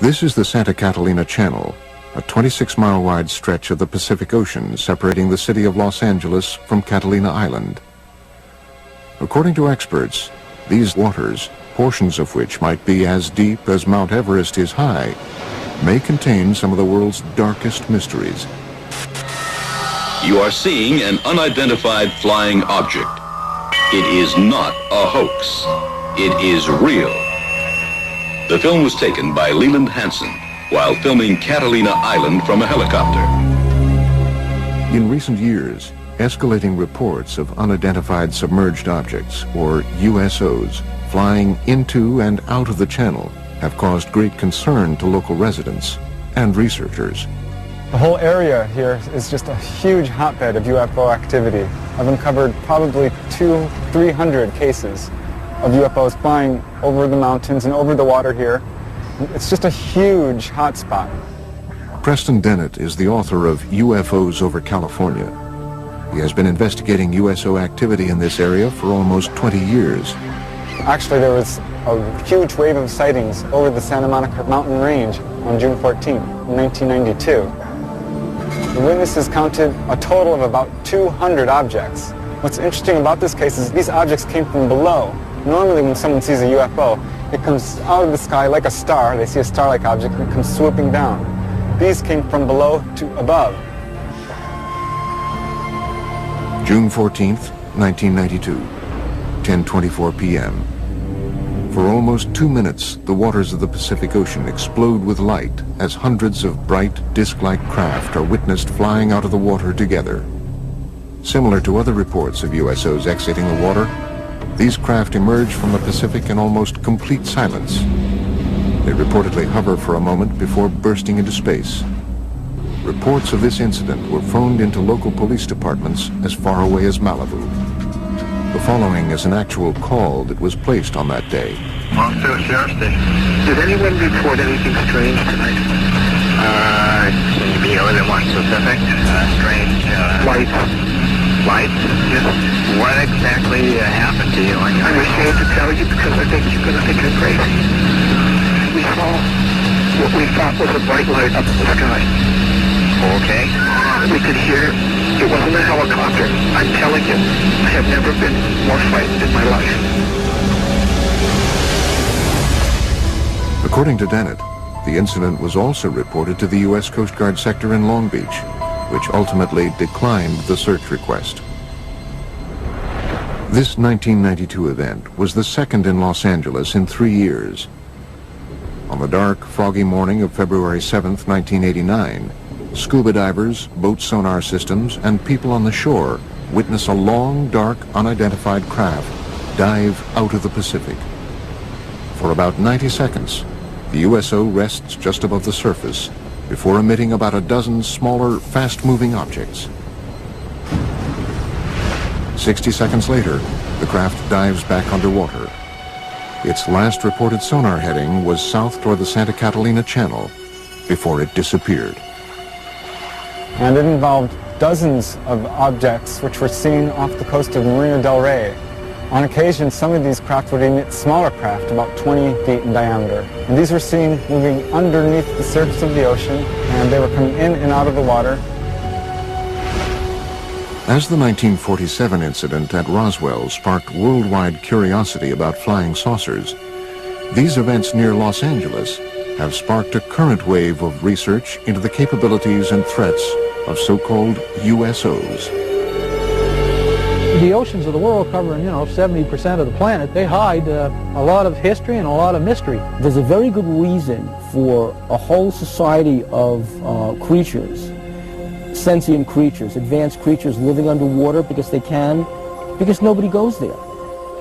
This is the Santa Catalina Channel, a 26-mile wide stretch of the Pacific Ocean separating the city of Los Angeles from Catalina Island. According to experts, these waters, portions of which might be as deep as Mount Everest is high, may contain some of the world's darkest mysteries. You are seeing an unidentified flying object. It is not a hoax. It is real. The film was taken by Leland Hansen while filming Catalina Island from a helicopter. In recent years, escalating reports of unidentified submerged objects, or USOs, flying into and out of the channel have caused great concern to local residents and researchers. The whole area here is just a huge hotbed of UFO activity. I've uncovered probably 200-300 cases of UFOs flying over the mountains and over the water here. It's just a huge hotspot. Preston Dennett is the author of UFOs over California. He has been investigating USO activity in this area for almost 20 years. Actually, there was a huge wave of sightings over the Santa Monica mountain range on June 14, 1992. The witnesses counted a total of about 200 objects. What's interesting about this case is these objects came from below. Normally when someone sees a UFO, it comes out of the sky like a star. They see a star-like object and it comes swooping down. These came from below to above. June 14th, 1992, 10:24 p.m. For almost 2 minutes, the waters of the Pacific Ocean explode with light as hundreds of bright, disc-like craft are witnessed flying out of the water together. Similar to other reports of USOs exiting the water, these craft emerge from the Pacific in almost complete silence. They reportedly hover for a moment before bursting into space. Reports of this incident were phoned into local police departments as far away as Malibu. The following is an actual call that was placed on that day. Monster Sheriff Station. Did anyone report anything strange tonight? Can you be a little more specific? Strange, Lights. Lights? Yes. What exactly happened to you? I'm ashamed to tell you because I think you're going to think I'm crazy. We saw what we thought was a bright light up in the sky. Okay. We could hear it wasn't a helicopter. I'm telling you, I have never been more frightened in my life. According to Dennett, the incident was also reported to the U.S. Coast Guard sector in Long Beach, which ultimately declined the search request. This 1992 event was the second in Los Angeles in 3 years. On the dark, foggy morning of February 7th, 1989, scuba divers, boat sonar systems, and people on the shore witness a long, dark, unidentified craft dive out of the Pacific. For about 90 seconds, the USO rests just above the surface before emitting about a dozen smaller, fast-moving objects. 60 seconds later, the craft dives back underwater. Its last reported sonar heading was south toward the Santa Catalina Channel before it disappeared. And it involved dozens of objects which were seen off the coast of Marina del Rey. On occasion, some of these craft would emit smaller craft, about 20 feet in diameter. And these were seen moving underneath the surface of the ocean, and they were coming in and out of the water. As the 1947 incident at Roswell sparked worldwide curiosity about flying saucers, these events near Los Angeles have sparked a current wave of research into the capabilities and threats of so-called USOs. The oceans of the world covering, 70% of the planet, they hide a lot of history and a lot of mystery. There's a very good reason for a whole society of creatures, sentient creatures, advanced creatures living underwater because they can, because nobody goes there.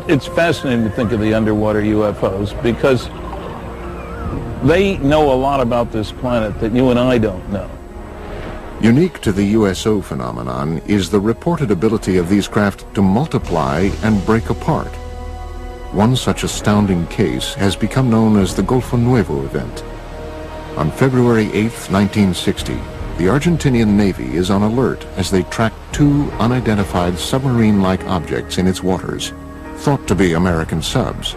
It's fascinating to think of the underwater UFOs because they know a lot about this planet that you and I don't know. Unique to the USO phenomenon is the reported ability of these craft to multiply and break apart. One such astounding case has become known as the Golfo Nuevo event. On February 8, 1960, the Argentinian Navy is on alert as they track two unidentified submarine-like objects in its waters, thought to be American subs.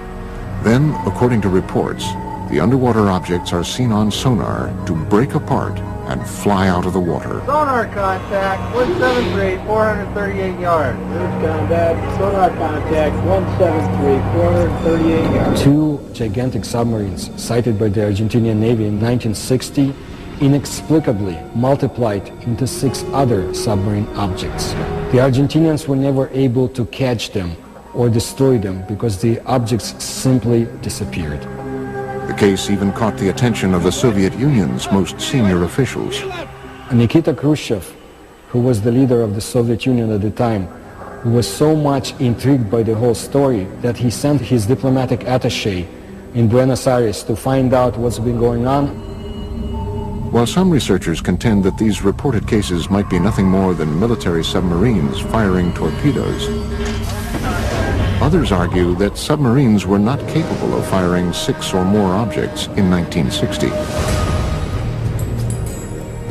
Then, according to reports, the underwater objects are seen on sonar to break apart and fly out of the water. Sonar contact, 173, 438 yards. News combat, sonar contact, 173, 438 yards. Two gigantic submarines sighted by the Argentinian Navy in 1960 inexplicably multiplied into 6 other submarine objects. The Argentinians were never able to catch them or destroy them because the objects simply disappeared. The case even caught the attention of the Soviet Union's most senior officials. Nikita Khrushchev, who was the leader of the Soviet Union at the time, was so much intrigued by the whole story that he sent his diplomatic attaché in Buenos Aires to find out what's been going on. While some researchers contend that these reported cases might be nothing more than military submarines firing torpedoes, others argue that submarines were not capable of firing 6 or more objects in 1960.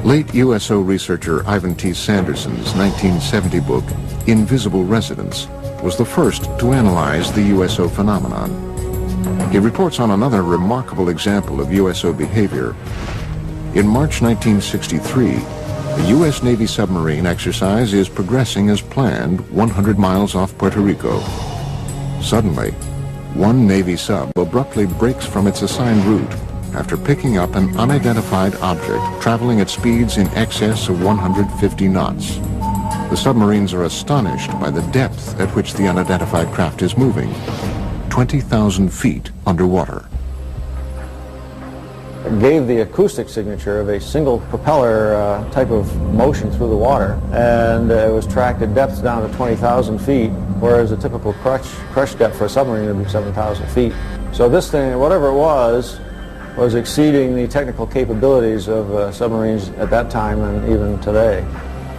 Late USO researcher Ivan T. Sanderson's 1970 book, Invisible Residents, was the first to analyze the USO phenomenon. He reports on another remarkable example of USO behavior. In March 1963, the U.S. Navy submarine exercise is progressing as planned 100 miles off Puerto Rico. Suddenly, one Navy sub abruptly breaks from its assigned route after picking up an unidentified object traveling at speeds in excess of 150 knots. The submarines are astonished by the depth at which the unidentified craft is moving, 20,000 feet underwater. It gave the acoustic signature of a single propeller type of motion through the water, and it was tracked at depths down to 20,000 feet, whereas a typical crush depth for a submarine would be 7,000 feet. So this thing, whatever it was exceeding the technical capabilities of submarines at that time and even today.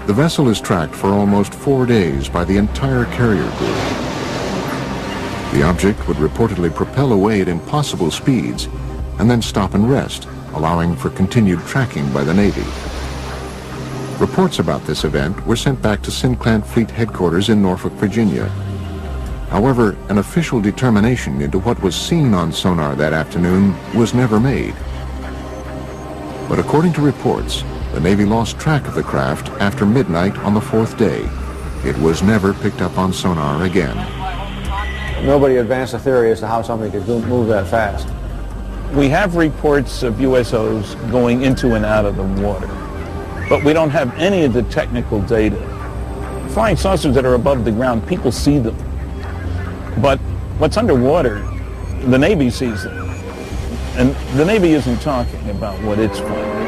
The vessel is tracked for almost 4 days by the entire carrier group. The object would reportedly propel away at impossible speeds and then stop and rest, allowing for continued tracking by the Navy. Reports about this event were sent back to Sinclair Fleet Headquarters in Norfolk, Virginia. However, an official determination into what was seen on sonar that afternoon was never made. But according to reports, the Navy lost track of the craft after midnight on the 4th day. It was never picked up on sonar again. Nobody advanced a theory as to how somebody could move that fast. We have reports of USOs going into and out of the water, but we don't have any of the technical data. Flying saucers that are above the ground, people see them. But what's underwater, the Navy sees them. And the Navy isn't talking about what it's flying.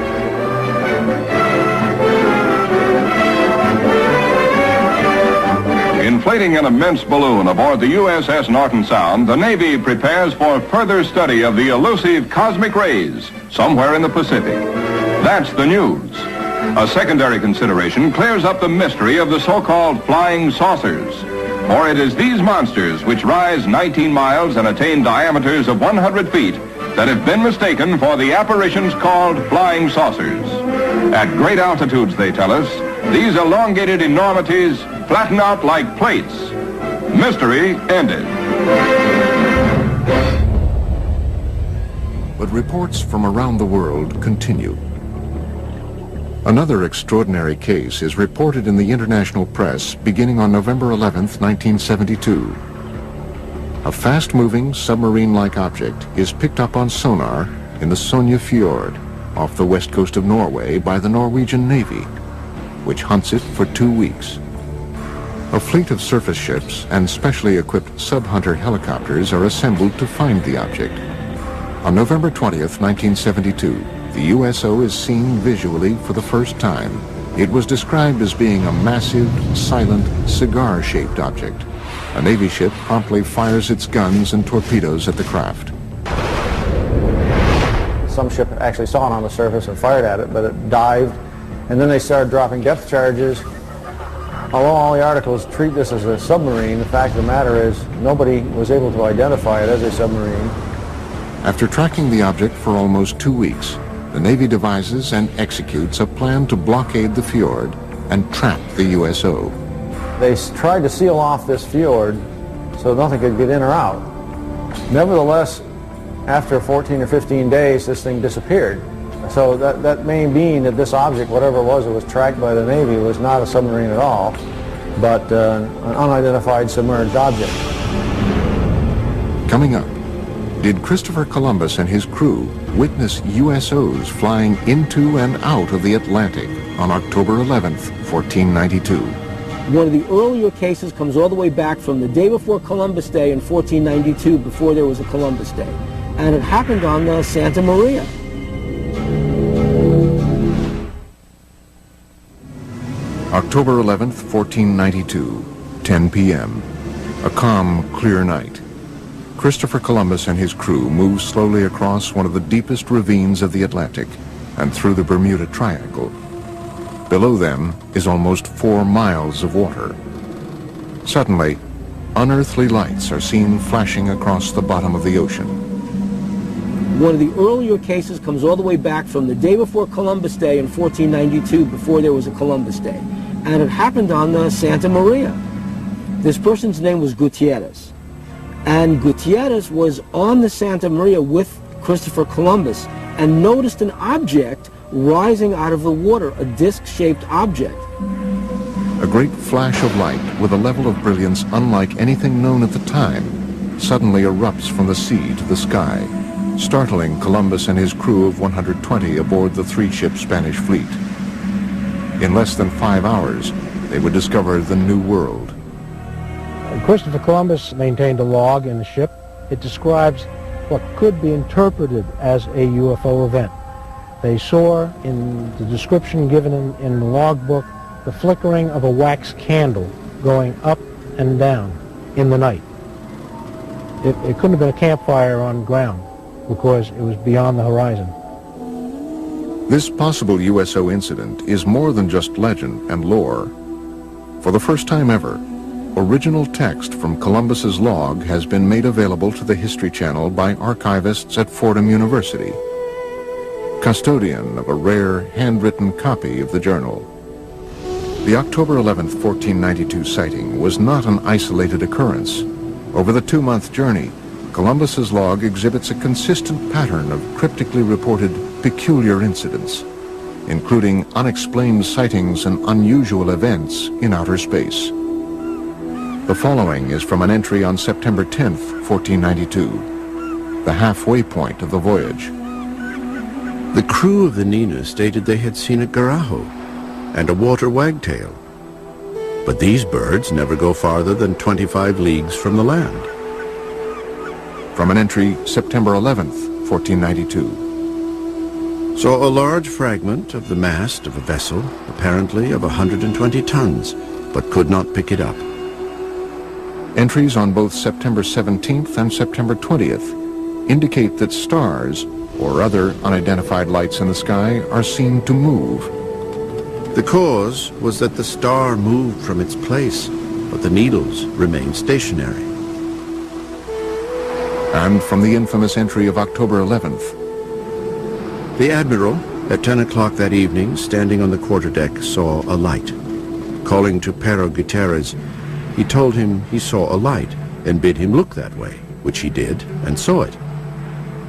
Inflating an immense balloon aboard the USS Norton Sound, the Navy prepares for further study of the elusive cosmic rays somewhere in the Pacific. That's the news. A secondary consideration clears up the mystery of the so-called flying saucers. For it is these monsters which rise 19 miles and attain diameters of 100 feet that have been mistaken for the apparitions called flying saucers. At great altitudes, they tell us, these elongated enormities flatten out like plates. Mystery ended. But reports from around the world continue. Another extraordinary case is reported in the international press beginning on November 11th, 1972. A fast-moving submarine-like object is picked up on sonar in the Sonja Fjord off the west coast of Norway by the Norwegian Navy, which hunts it for 2 weeks. A fleet of surface ships and specially equipped sub-hunter helicopters are assembled to find the object. On November 20th, 1972, the USO is seen visually for the first time. It was described as being a massive, silent, cigar-shaped object. A Navy ship promptly fires its guns and torpedoes at the craft. Some ship actually saw it on the surface and fired at it, but it dived, and then they started dropping depth charges. Although all the articles treat this as a submarine, the fact of the matter is nobody was able to identify it as a submarine. After tracking the object for almost 2 weeks, the Navy devises and executes a plan to blockade the fjord and trap the USO. They tried to seal off this fjord so nothing could get in or out. Nevertheless, after 14 or 15 days, this thing disappeared. So that may mean that this object, whatever it was tracked by the Navy, was not a submarine at all, but an unidentified submerged object. Coming up, did Christopher Columbus and his crew witness USOs flying into and out of the Atlantic on October 11th, 1492? One of the earlier cases comes all the way back from the day before Columbus Day in 1492, before there was a Columbus Day. And it happened on the Santa Maria. October 11th, 1492, 10 p.m. A calm, clear night. Christopher Columbus and his crew move slowly across one of the deepest ravines of the Atlantic and through the Bermuda Triangle. Below them is almost 4 miles of water. Suddenly, unearthly lights are seen flashing across the bottom of the ocean. One of the earlier cases comes all the way back from the day before Columbus Day in 1492, before there was a Columbus Day. And it happened on the Santa Maria. This person's name was Gutierrez. And Gutierrez was on the Santa Maria with Christopher Columbus and noticed an object rising out of the water, a disc-shaped object. A great flash of light with a level of brilliance unlike anything known at the time suddenly erupts from the sea to the sky, startling Columbus and his crew of 120 aboard the 3-ship Spanish fleet. In less than 5 hours, they would discover the New World. Christopher Columbus maintained a log in the ship. It describes what could be interpreted as a UFO event. They saw, in the description given in the logbook, the flickering of a wax candle going up and down in the night. It couldn't have been a campfire on ground because it was beyond the horizon. This possible USO incident is more than just legend and lore. For the first time ever, original text from Columbus's log has been made available to the History Channel by archivists at Fordham University, custodian of a rare handwritten copy of the journal. The October 11th, 1492 sighting was not an isolated occurrence. Over the 2-month journey, Columbus's log exhibits a consistent pattern of cryptically reported peculiar incidents, including unexplained sightings and unusual events in outer space. The following is from an entry on September 10th, 1492, the halfway point of the voyage. The crew of the Nina stated they had seen a garajo and a water wagtail, but these birds never go farther than 25 leagues from the land. From an entry September 11th, 1492. Saw a large fragment of the mast of a vessel, apparently of 120 tons, but could not pick it up. Entries on both September 17th and September 20th indicate that stars or other unidentified lights in the sky are seen to move. The cause was that the star moved from its place, but the needles remained stationary. And from the infamous entry of October 11th. The Admiral, at 10 o'clock that evening, standing on the quarterdeck, saw a light. Calling to Pero Gutierrez, he told him he saw a light and bid him look that way, which he did and saw it.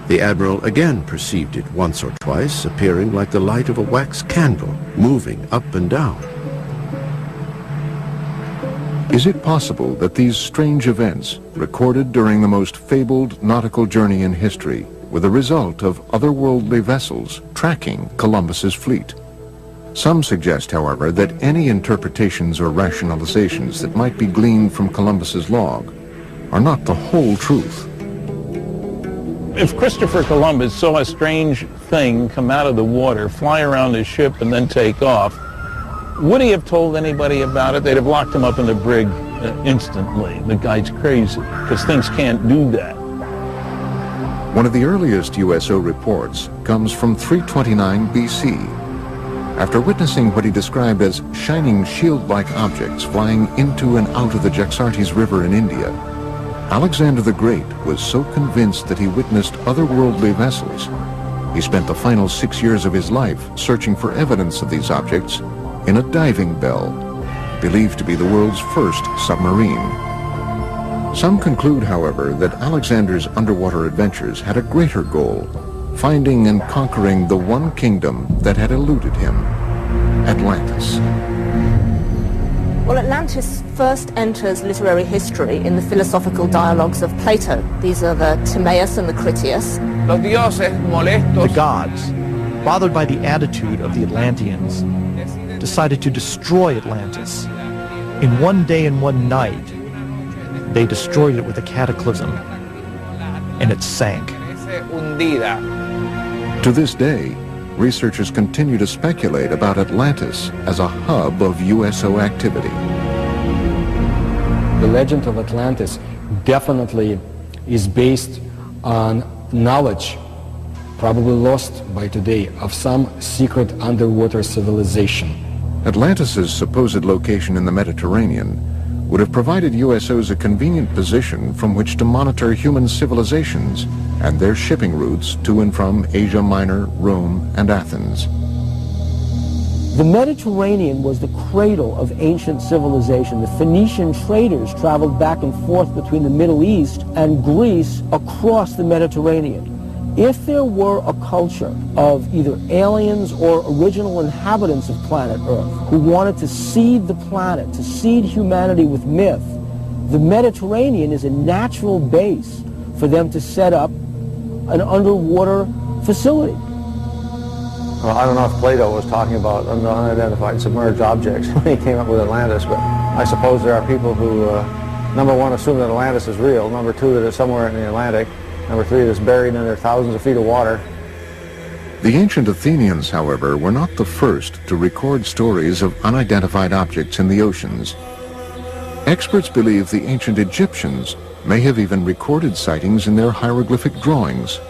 The Admiral again perceived it once or twice, appearing like the light of a wax candle, moving up and down. Is it possible that these strange events, recorded during the most fabled nautical journey in history, were the result of otherworldly vessels tracking Columbus's fleet? Some suggest, however, that any interpretations or rationalizations that might be gleaned from Columbus's log are not the whole truth. If Christopher Columbus saw a strange thing come out of the water, fly around his ship, and then take off, would he have told anybody about it? They'd have locked him up in the brig instantly. The guy's crazy, because things can't do that. One of the earliest USO reports comes from 329 BC. After witnessing what he described as shining shield-like objects flying into and out of the Jaxartes River in India, Alexander the Great was so convinced that he witnessed otherworldly vessels, he spent the final 6 years of his life searching for evidence of these objects in a diving bell, believed to be the world's first submarine. Some conclude, however, that Alexander's underwater adventures had a greater goal, finding and conquering the one kingdom that had eluded him, Atlantis. Well, Atlantis first enters literary history in the philosophical dialogues of Plato. These are the Timaeus and the Critias. The gods, bothered by the attitude of the Atlanteans, decided to destroy Atlantis. In one day and one night, they destroyed it with a cataclysm, and it sank. To this day, researchers continue to speculate about Atlantis as a hub of USO activity. The legend of Atlantis definitely is based on knowledge, probably lost by today, of some secret underwater civilization. Atlantis's supposed location in the Mediterranean would have provided USOs a convenient position from which to monitor human civilizations and their shipping routes to and from Asia Minor, Rome, and Athens. The Mediterranean was the cradle of ancient civilization. The Phoenician traders traveled back and forth between the Middle East and Greece across the Mediterranean. If there were a culture of either aliens or original inhabitants of planet Earth who wanted to seed the planet, to seed humanity with myth, the Mediterranean is a natural base for them to set up an underwater facility. Well, I don't know if Plato was talking about unidentified submerged objects when he came up with Atlantis, but I suppose there are people who, number one, assume that Atlantis is real, number two, that it's somewhere in the Atlantic, number three, that's buried under thousands of feet of water. The ancient Athenians, however, were not the first to record stories of unidentified objects in the oceans. Experts believe the ancient Egyptians may have even recorded sightings in their hieroglyphic drawings.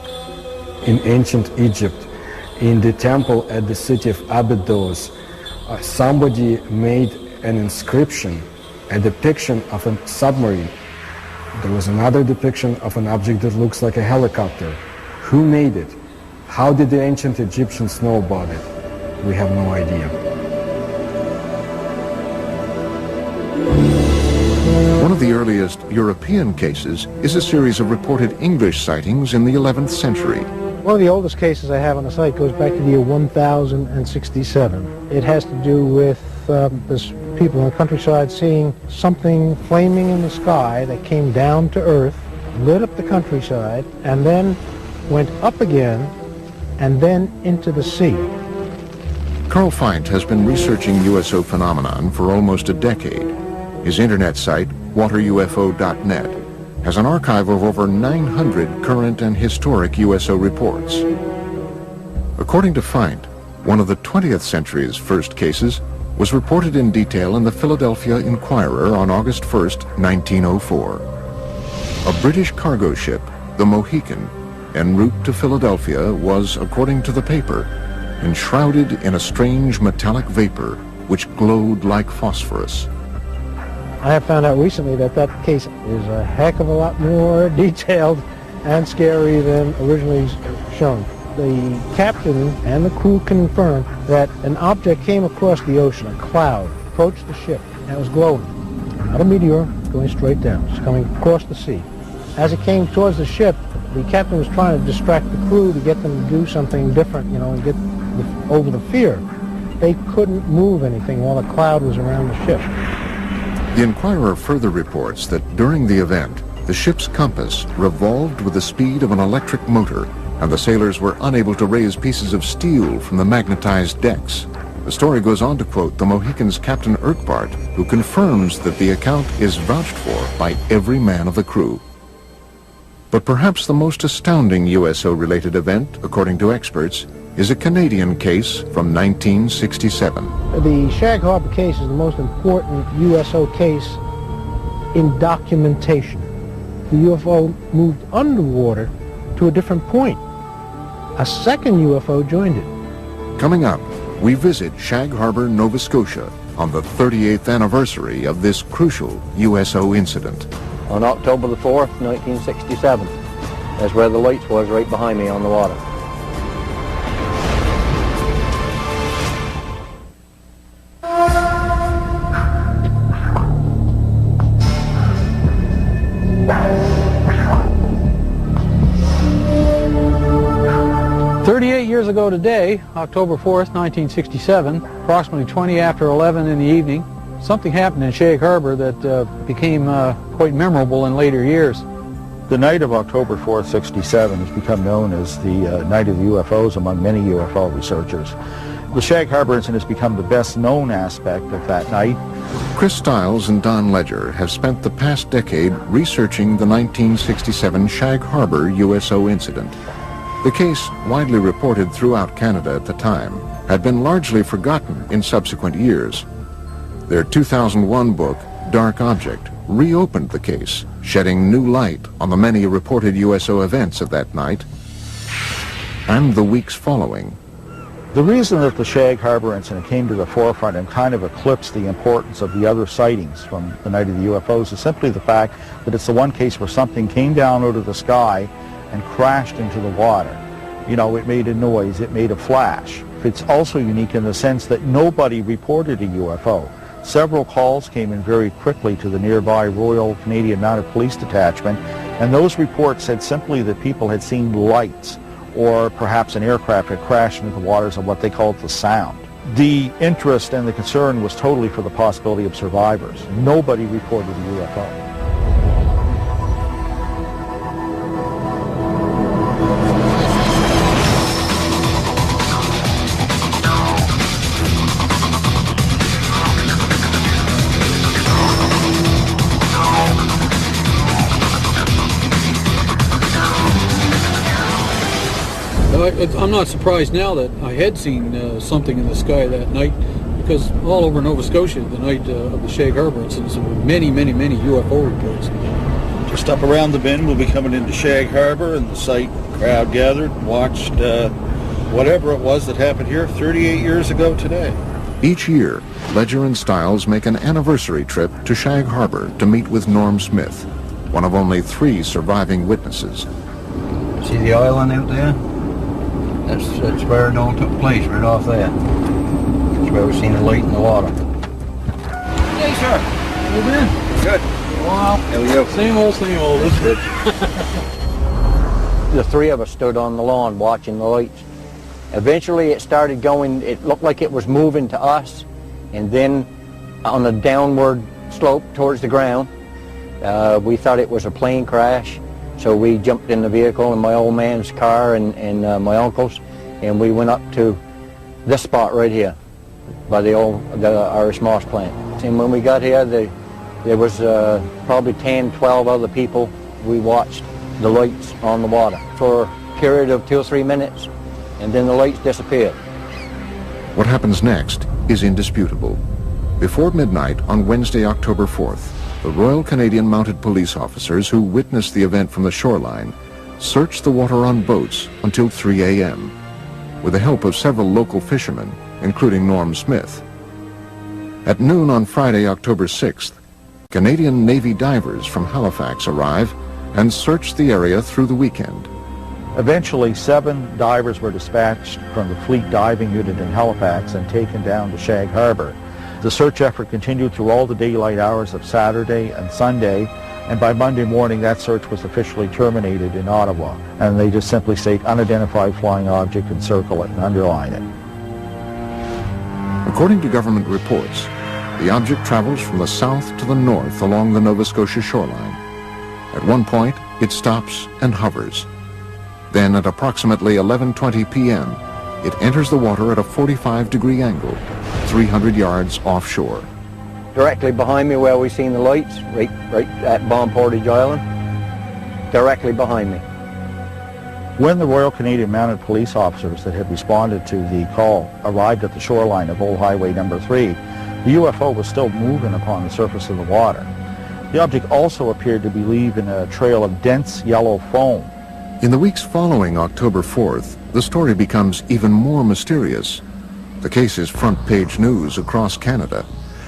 In ancient Egypt, in the temple at the city of Abydos, somebody made an inscription, a depiction of a submarine. There was another depiction of an object that looks like a helicopter. Who made it? How did the ancient Egyptians know about it? We have no idea. One of the earliest European cases is a series of reported English sightings in the 11th century. One of the oldest cases I have on the site goes back to the year 1067. It has to do with this people in the countryside seeing something flaming in the sky that came down to earth, lit up the countryside, and then went up again, and then into the sea. Carl Feindt has been researching USO phenomenon for almost a decade. His internet site, waterufo.net, has an archive of over 900 current and historic USO reports. According to Feindt, one of the 20th century's first cases was reported in detail in the Philadelphia Inquirer on August 1st, 1904. A British cargo ship, the Mohican, en route to Philadelphia was, according to the paper, enshrouded in a strange metallic vapor which glowed like phosphorus. I have found out recently that that case is a heck of a lot more detailed and scary than originally shown. The captain and the crew confirmed that an object came across the ocean, a cloud, approached the ship, and it was glowing. Not a meteor, going straight down. It's coming across the sea. As it came towards the ship, the captain was trying to distract the crew to get them to do something different, you know, and get over the fear. They couldn't move anything while the cloud was around the ship. The Inquirer further reports that during the event, the ship's compass revolved with the speed of an electric motor, and the sailors were unable to raise pieces of steel from the magnetized decks. The story goes on to quote the Mohican's Captain Urquhart, who confirms that the account is vouched for by every man of the crew. But perhaps the most astounding USO-related event, according to experts, is a Canadian case from 1967. The Shag Harbor case is the most important USO case in documentation. The UFO moved underwater to a different point. A second UFO joined it. Coming up, we visit Shag Harbor, Nova Scotia on the 38th anniversary of this crucial USO incident. On October the 4th, 1967. That's where the lights was, right behind me on the water. years ago today, October 4th, 1967, approximately 20 after 11 in the evening, something happened in Shag Harbor that became quite memorable in later years. The night of October 4th, 67 has become known as the Night of the UFOs among many UFO researchers. The Shag Harbor incident has become the best known aspect of that night. Chris Stiles and Don Ledger have spent the past decade researching the 1967 Shag Harbor USO incident. The case, widely reported throughout Canada at the time, had been largely forgotten in subsequent years. Their 2001 book, Dark Object, reopened the case, shedding new light on the many reported USO events of that night and the weeks following. The reason that the Shag Harbor incident came to the forefront and kind of eclipsed the importance of the other sightings from the Night of the UFOs is simply the fact that it's the one case where something came down out of the sky and crashed into the water. You know, it made a noise, it made a flash. It's also unique in the sense that nobody reported a UFO. Several calls came in very quickly to the nearby Royal Canadian Mounted Police Detachment, and those reports said simply that people had seen lights, or perhaps an aircraft had crashed into the waters of what they called the Sound. The interest and the concern was totally for the possibility of survivors. Nobody reported a UFO. I'm not surprised now that I had seen something in the sky that night, because all over Nova Scotia, the night of the Shag Harbor incident, there were many UFO reports. Just up around the bend, we'll be coming into Shag Harbor, and the site crowd gathered and watched whatever it was that happened here 38 years ago today. Each year, Ledger and Stiles make an anniversary trip to Shag Harbor to meet with Norm Smith, one of only 3 surviving witnesses. See the island out there? That's where it all took place, right off there. That's where we seen the light in the water. Hey, sir. How you been? Good. Wow. How are you? Same old, that's good. The 3 of us stood on the lawn watching the lights. Eventually it started going, it looked like it was moving to us, and then on a downward slope towards the ground, we thought it was a plane crash. So we jumped in the vehicle in my old man's car and my uncle's, and we went up to this spot right here by the Irish Moss plant. And when we got here, there was probably 10, 12 other people. We watched the lights on the water for a period of 2 or 3 minutes, and then the lights disappeared. What happens next is indisputable. Before midnight on Wednesday, October 4th, the Royal Canadian Mounted Police officers who witnessed the event from the shoreline searched the water on boats until 3 a.m. with the help of several local fishermen, including Norm Smith. At noon on Friday, October 6th, Canadian Navy divers from Halifax arrive and search the area through the weekend. Eventually, 7 divers were dispatched from the Fleet Diving Unit in Halifax and taken down to Shag Harbor. The search effort continued through all the daylight hours of Saturday and Sunday, and by Monday morning that search was officially terminated in Ottawa, and they just simply state unidentified flying object and circle it and underline it. According to government reports, the object travels from the south to the north along the Nova Scotia shoreline. At one point, it stops and hovers. Then at approximately 11:20 p.m., it enters the water at a 45-degree angle, 300 yards offshore. Directly behind me where we seen the lights, right at Bomb Portage Island, directly behind me. When the Royal Canadian Mounted Police officers that had responded to the call arrived at the shoreline of Old Highway number 3, the UFO was still moving upon the surface of the water. The object also appeared to be leaving a trail of dense yellow foam. In the weeks following October 4th, the story becomes even more mysterious. The case is front-page news across Canada,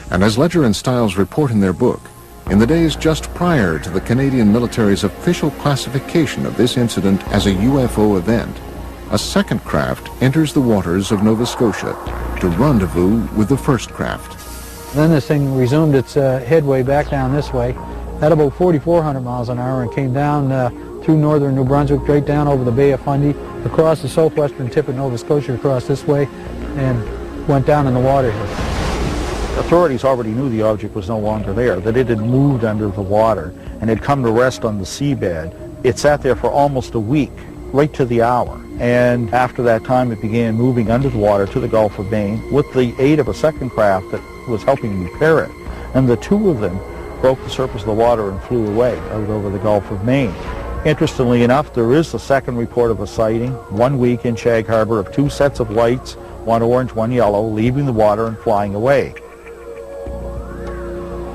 and as Ledger and Stiles report in their book, in the days just prior to the Canadian military's official classification of this incident as a UFO event, a second craft enters the waters of Nova Scotia to rendezvous with the first craft. Then this thing resumed its headway back down this way at about 4,400 miles an hour and came down through northern New Brunswick, straight down over the Bay of Fundy, across the southwestern tip of Nova Scotia, across this way, and went down in the water here. Authorities already knew the object was no longer there, that it had moved under the water and had come to rest on the seabed. It sat there for almost a week, right to the hour. And after that time, it began moving under the water to the Gulf of Maine with the aid of a second craft that was helping repair it. And the two of them broke the surface of the water and flew away out over the Gulf of Maine. Interestingly enough, there is a second report of a sighting 1 week in Shag Harbor of two sets of lights, one orange, one yellow, leaving the water and flying away.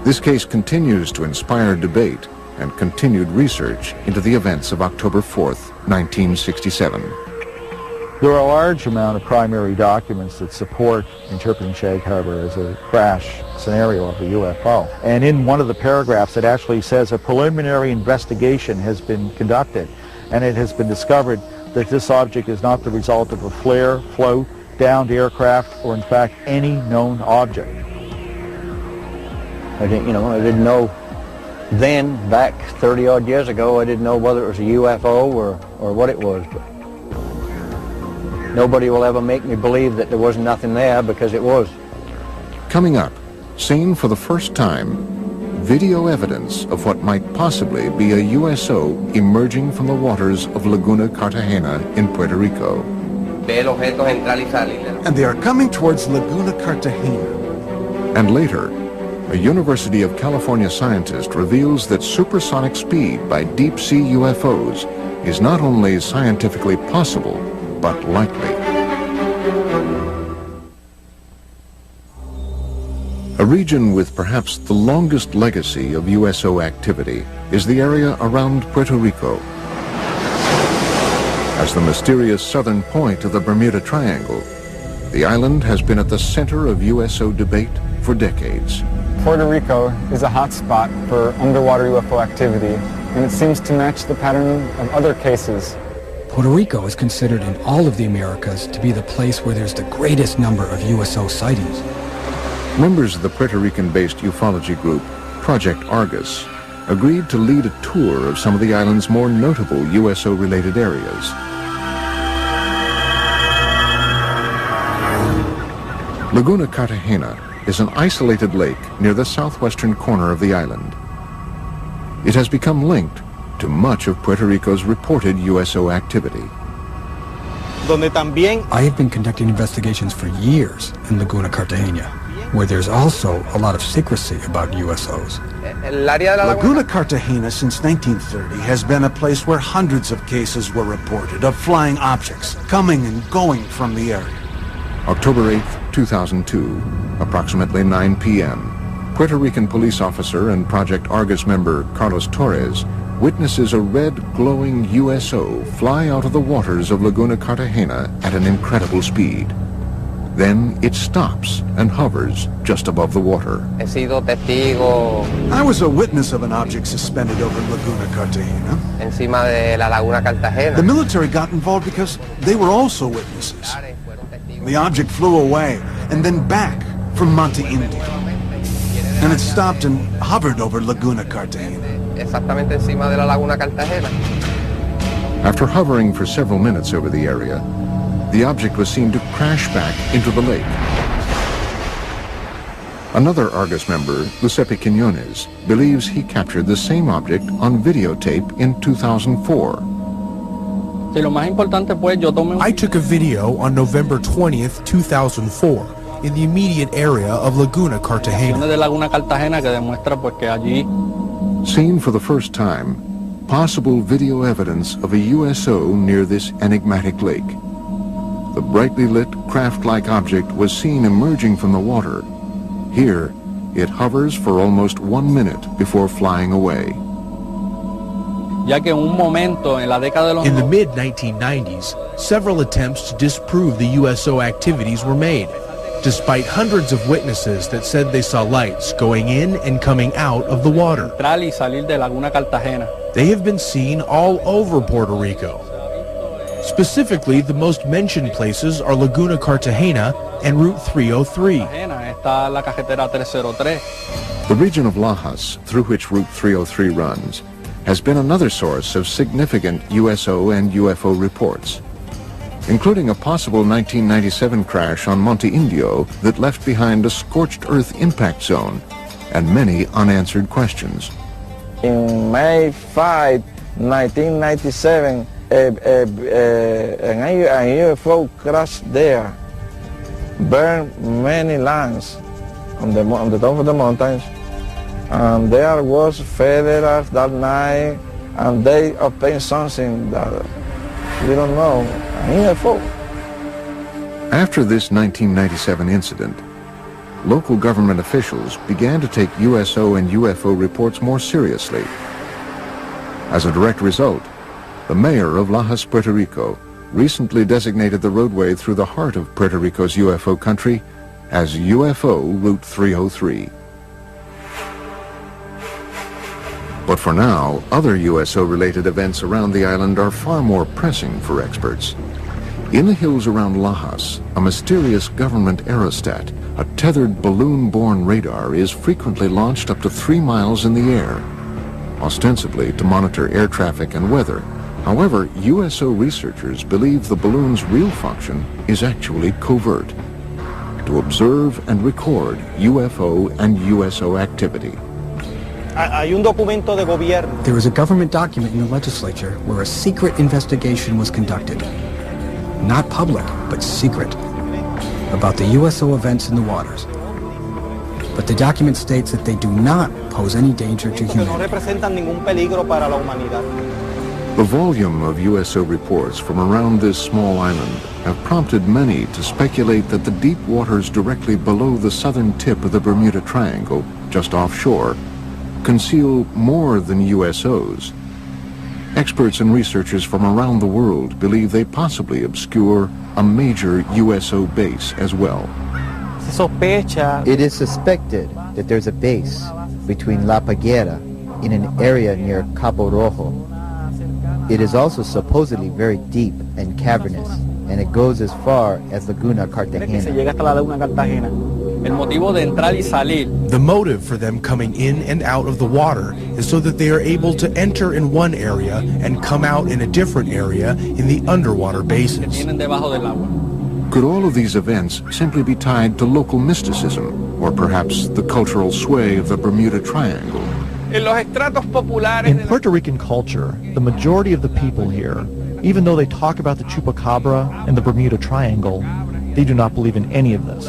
This case continues to inspire debate and continued research into the events of October 4th, 1967. There are a large amount of primary documents that support interpreting Shag Harbor as a crash scenario of a UFO. And in one of the paragraphs it actually says a preliminary investigation has been conducted and it has been discovered that this object is not the result of a flare, float, downed aircraft, or in fact any known object. I didn't know then, back 30 odd years ago, I didn't know whether it was a UFO or what it was. But nobody will ever make me believe that there was nothing there, because it was. Coming up, seen for the first time, video evidence of what might possibly be a USO emerging from the waters of Laguna Cartagena in Puerto Rico. And they are coming towards Laguna Cartagena. And later, a University of California scientist reveals that supersonic speed by deep-sea UFOs is not only scientifically possible, but likely. A region with perhaps the longest legacy of USO activity is the area around Puerto Rico. As the mysterious southern point of the Bermuda Triangle, the island has been at the center of USO debate for decades. Puerto Rico is a hotspot for underwater UFO activity, and it seems to match the pattern of other cases. Puerto Rico is considered in all of the Americas to be the place where there's the greatest number of USO sightings. Members of the Puerto Rican-based ufology group, Project Argus, agreed to lead a tour of some of the island's more notable USO-related areas. Laguna Cartagena is an isolated lake near the southwestern corner of the island. It has become linked to much of Puerto Rico's reported USO activity. I have been conducting investigations for years in Laguna Cartagena, where there's also a lot of secrecy about USOs. Laguna Cartagena since 1930 has been a place where hundreds of cases were reported of flying objects coming and going from the area. October 8, 2002, approximately 9 p.m., Puerto Rican police officer and Project Argus member Carlos Torres witnesses a red glowing USO fly out of the waters of Laguna Cartagena at an incredible speed. Then it stops and hovers just above the water. I was a witness of an object suspended over Laguna Cartagena. The military got involved because they were also witnesses. The object flew away and then back from Monte Indio. And it stopped and hovered over Laguna Cartagena. After hovering for several minutes over the area, the object was seen to crash back into the lake. Another Argus member, Giuseppe Quinones, believes he captured the same object on videotape in 2004. I took a video on November 20th, 2004, in the immediate area of Laguna Cartagena. Seen for the first time, possible video evidence of a USO near this enigmatic lake. The brightly lit craft-like object was seen emerging from the water. Here, it hovers for almost 1 minute before flying away. In the mid-1990s, several attempts to disprove the USO activities were made, despite hundreds of witnesses that said they saw lights going in and coming out of the water. They have been seen all over Puerto Rico. Specifically, the most mentioned places are Laguna Cartagena and Route 303. The region of Lajas, through which Route 303 runs, has been another source of significant USO and UFO reports, including a possible 1997 crash on Monte Indio that left behind a scorched earth impact zone and many unanswered questions. In May 5, 1997, a UFO crashed there, burned many lands on the top of the mountains, and there was federals that night, and they obtained something that we don't know, a UFO. After this 1997 incident, local government officials began to take USO and UFO reports more seriously. As a direct result, the mayor of Lajas, Puerto Rico, recently designated the roadway through the heart of Puerto Rico's UFO country as UFO Route 303. But for now, other USO-related events around the island are far more pressing for experts. In the hills around Lajas, a mysterious government aerostat, a tethered balloon-borne radar, is frequently launched up to 3 miles in the air, ostensibly to monitor air traffic and weather. However, USO researchers believe the balloon's real function is actually covert, to observe and record UFO and USO activity. There is a government document in the legislature where a secret investigation was conducted. Not public, but secret, about the USO events in the waters. But the document states that they do not pose any danger to humanity. The volume of USO reports from around this small island have prompted many to speculate that the deep waters directly below the southern tip of the Bermuda Triangle, just offshore, conceal more than USOs. Experts and researchers from around the world believe they possibly obscure a major USO base as well. It is suspected that there's a base between La Paguera in an area near Cabo Rojo. It is also supposedly very deep and cavernous, and it goes as far as Laguna Cartagena. The motive for them coming in and out of the water is so that they are able to enter in one area and come out in a different area in the underwater bases. Could all of these events simply be tied to local mysticism, or perhaps the cultural sway of the Bermuda Triangle? In Puerto Rican culture, the majority of the people here, even though they talk about the Chupacabra and the Bermuda Triangle, they do not believe in any of this.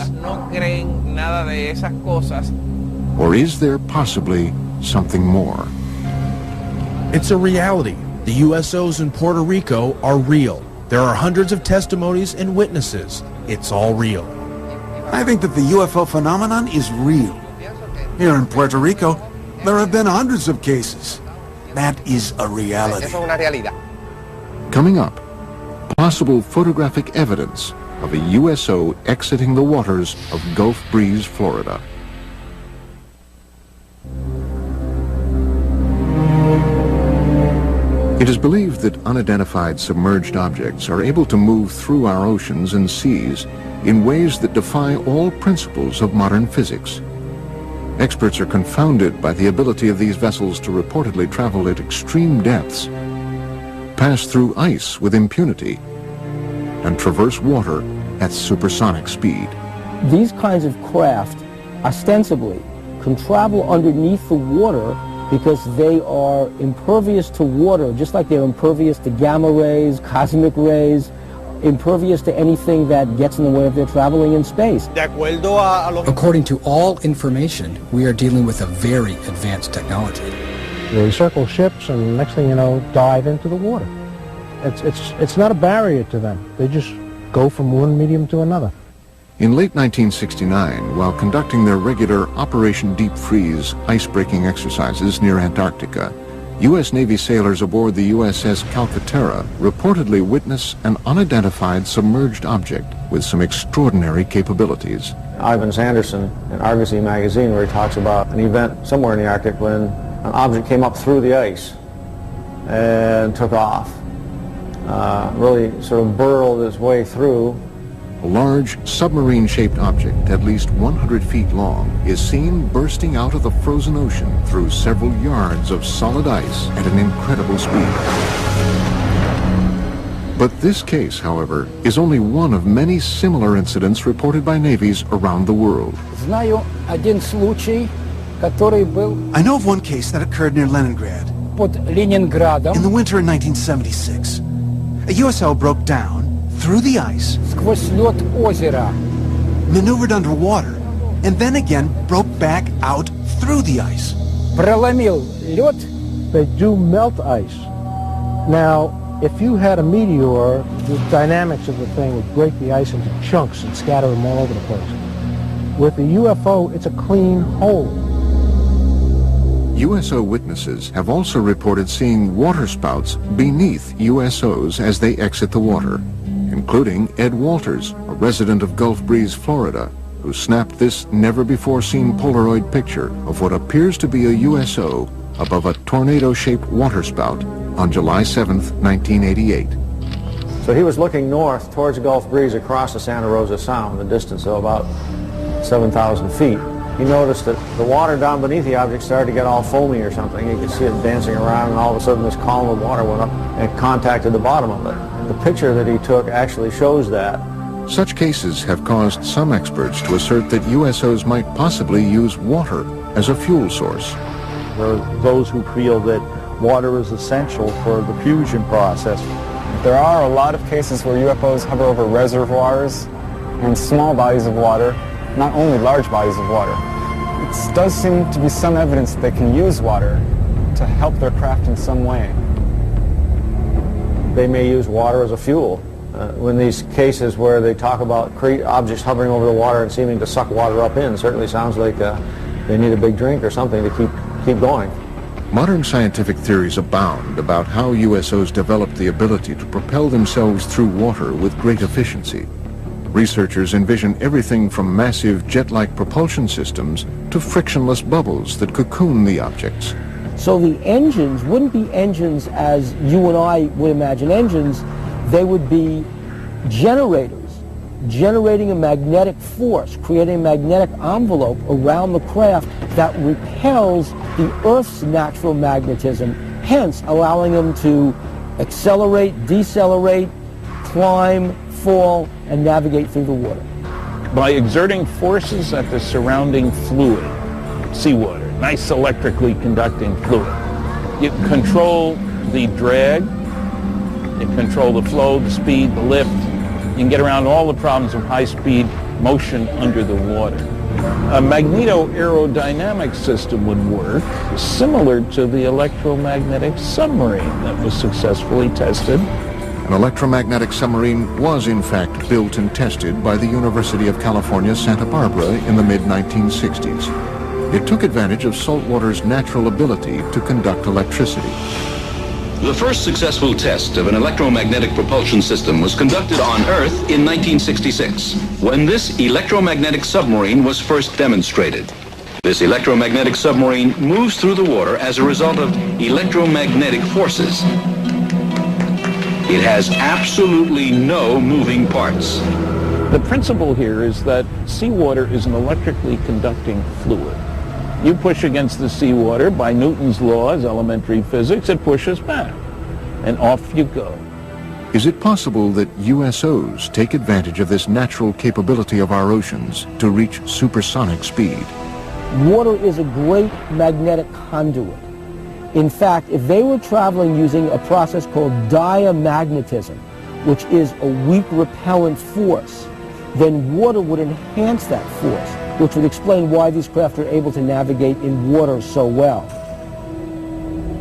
Or is there possibly something more? It's a reality. The USOs in Puerto Rico are real. There are hundreds of testimonies and witnesses. It's all real. I think that the UFO phenomenon is real. Here in Puerto Rico, there have been hundreds of cases. That is a reality. Coming up, possible photographic evidence of a USO exiting the waters of Gulf Breeze, Florida. It is believed that unidentified submerged objects are able to move through our oceans and seas in ways that defy all principles of modern physics. Experts are confounded by the ability of these vessels to reportedly travel at extreme depths, pass through ice with impunity, and traverse water at supersonic speed. These kinds of craft, ostensibly, can travel underneath the water because they are impervious to water, just like they're impervious to gamma rays, cosmic rays, impervious to anything that gets in the way of their traveling in space. According to all information, we are dealing with a very advanced technology. They circle ships and next thing you know, dive into the water. It's not a barrier to them. They just go from one medium to another. In late 1969, while conducting their regular Operation Deep Freeze ice-breaking exercises near Antarctica, U.S. Navy sailors aboard the USS Calcaterra reportedly witnessed an unidentified submerged object with some extraordinary capabilities. Ivan Sanderson in Argosy magazine, where he talks about an event somewhere in the Arctic when an object came up through the ice and took off. Really sort of burrowed its way through a large submarine-shaped object at least 100 feet long is seen bursting out of the frozen ocean through several yards of solid ice at an incredible speed. But this case, however, is only one of many similar incidents reported by navies around the world. I know of one case that occurred near Leningrad. In the winter of 1976, a USO broke down through the ice, maneuvered underwater, and then again broke back out through the ice. They do melt ice. Now, if you had a meteor, the dynamics of the thing would break the ice into chunks and scatter them all over the place. With a UFO, it's a clean hole. USO witnesses have also reported seeing waterspouts beneath USOs as they exit the water, including Ed Walters, a resident of Gulf Breeze, Florida, who snapped this never-before-seen Polaroid picture of what appears to be a USO above a tornado-shaped waterspout on July 7th, 1988. So he was looking north towards Gulf Breeze across the Santa Rosa Sound, a distance of about 7,000 feet. He noticed that the water down beneath the object started to get all foamy or something. He could see it dancing around, and all of a sudden this column of water went up and contacted the bottom of it. The picture that he took actually shows that. Such cases have caused some experts to assert that USOs might possibly use water as a fuel source. There are those who feel that water is essential for the fusion process. There are a lot of cases where UFOs hover over reservoirs and small bodies of water, not only large bodies of water. It does seem to be some evidence that they can use water to help their craft in some way. They may use water as a fuel. In these cases where they talk about objects hovering over the water and seeming to suck water up in, certainly sounds like they need a big drink or something to keep going. Modern scientific theories abound about how USOs develop the ability to propel themselves through water with great efficiency. Researchers envision everything from massive jet-like propulsion systems to frictionless bubbles that cocoon the objects. So the engines wouldn't be engines as you and I would imagine engines. They would be generators, generating a magnetic force, creating a magnetic envelope around the craft that repels the Earth's natural magnetism, hence allowing them to accelerate, decelerate, climb, fall, and navigate through the water. By exerting forces at the surrounding fluid, seawater, nice electrically conducting fluid, you control the drag, you control the flow, the speed, the lift. You can get around all the problems of high-speed motion under the water. A magneto-aerodynamic system would work similar to the electromagnetic submarine that was successfully tested. An electromagnetic submarine was in fact built and tested by the University of California, Santa Barbara in the mid-1960s. It took advantage of saltwater's natural ability to conduct electricity. The first successful test of an electromagnetic propulsion system was conducted on Earth in 1966, when this electromagnetic submarine was first demonstrated. This electromagnetic submarine moves through the water as a result of electromagnetic forces. It has absolutely no moving parts. The principle here is that seawater is an electrically conducting fluid. You push against the seawater by Newton's laws, elementary physics, it pushes back, and off you go. Is it possible that USOs take advantage of this natural capability of our oceans to reach supersonic speed? Water is a great magnetic conduit. In fact, if they were traveling using a process called diamagnetism, which is a weak repellent force, then water would enhance that force, which would explain why these craft are able to navigate in water so well.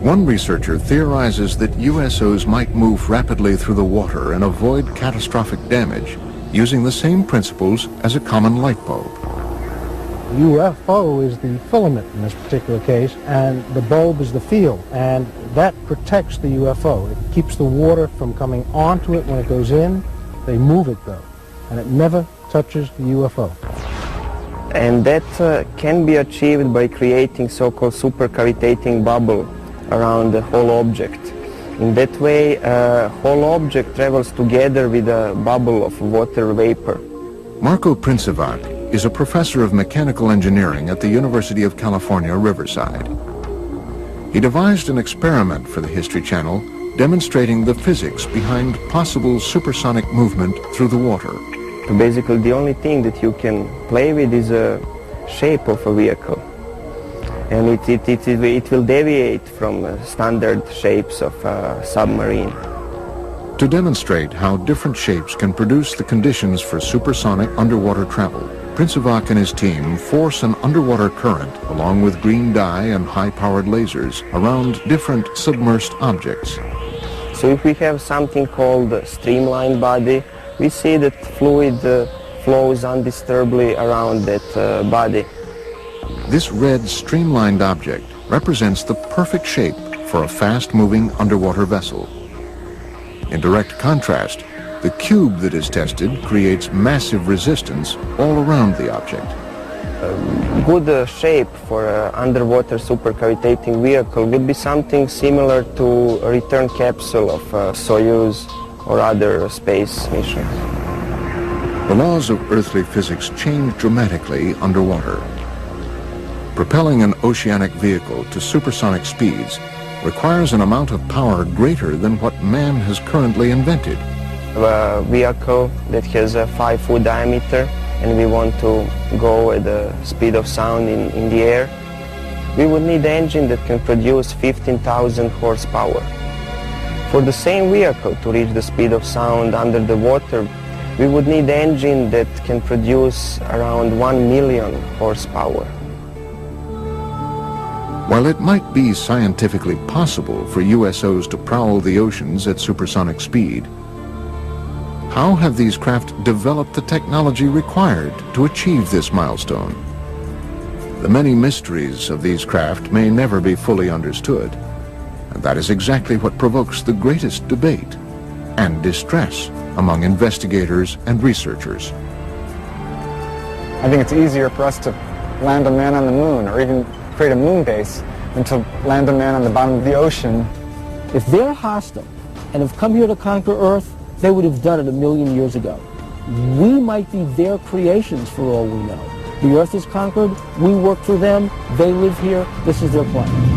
One researcher theorizes that USOs might move rapidly through the water and avoid catastrophic damage using the same principles as a common light bulb. UFO is the filament in this particular case, and the bulb is the field, and that protects the UFO. It keeps the water from coming onto it when it goes in. They move it though, and it never touches the UFO. And that can be achieved by creating so-called supercavitating bubble around the whole object. In that way, whole object travels together with a bubble of water vapor. Marco Princivac is a professor of mechanical engineering at the University of California, Riverside. He devised an experiment for the History Channel demonstrating the physics behind possible supersonic movement through the water. Basically, the only thing that you can play with is a shape of a vehicle. And it will deviate from standard shapes of a submarine. To demonstrate how different shapes can produce the conditions for supersonic underwater travel, Princivac and his team force an underwater current along with green dye and high-powered lasers around different submersed objects. So if we have something called a streamlined body, we see that fluid flows undisturbedly around that body. This red streamlined object represents the perfect shape for a fast-moving underwater vessel. In direct contrast, the cube that is tested creates massive resistance all around the object. A good shape for an underwater supercavitating vehicle would be something similar to a return capsule of Soyuz or other space missions. The laws of earthly physics change dramatically underwater. Propelling an oceanic vehicle to supersonic speeds requires an amount of power greater than what man has currently invented. A vehicle that has a 5-foot diameter and we want to go at the speed of sound in the air, we would need an engine that can produce 15,000 horsepower. For the same vehicle to reach the speed of sound under the water, we would need an engine that can produce around 1 million horsepower. While it might be scientifically possible for USOs to prowl the oceans at supersonic speed, how have these craft developed the technology required to achieve this milestone? The many mysteries of these craft may never be fully understood, and that is exactly what provokes the greatest debate and distress among investigators and researchers. I think it's easier for us to land a man on the moon or even create a moon base than to land a man on the bottom of the ocean. If they're hostile and have come here to conquer Earth, they would have done it 1,000,000 years ago. We might be their creations for all we know. The Earth is conquered, we work for them, they live here, this is their planet.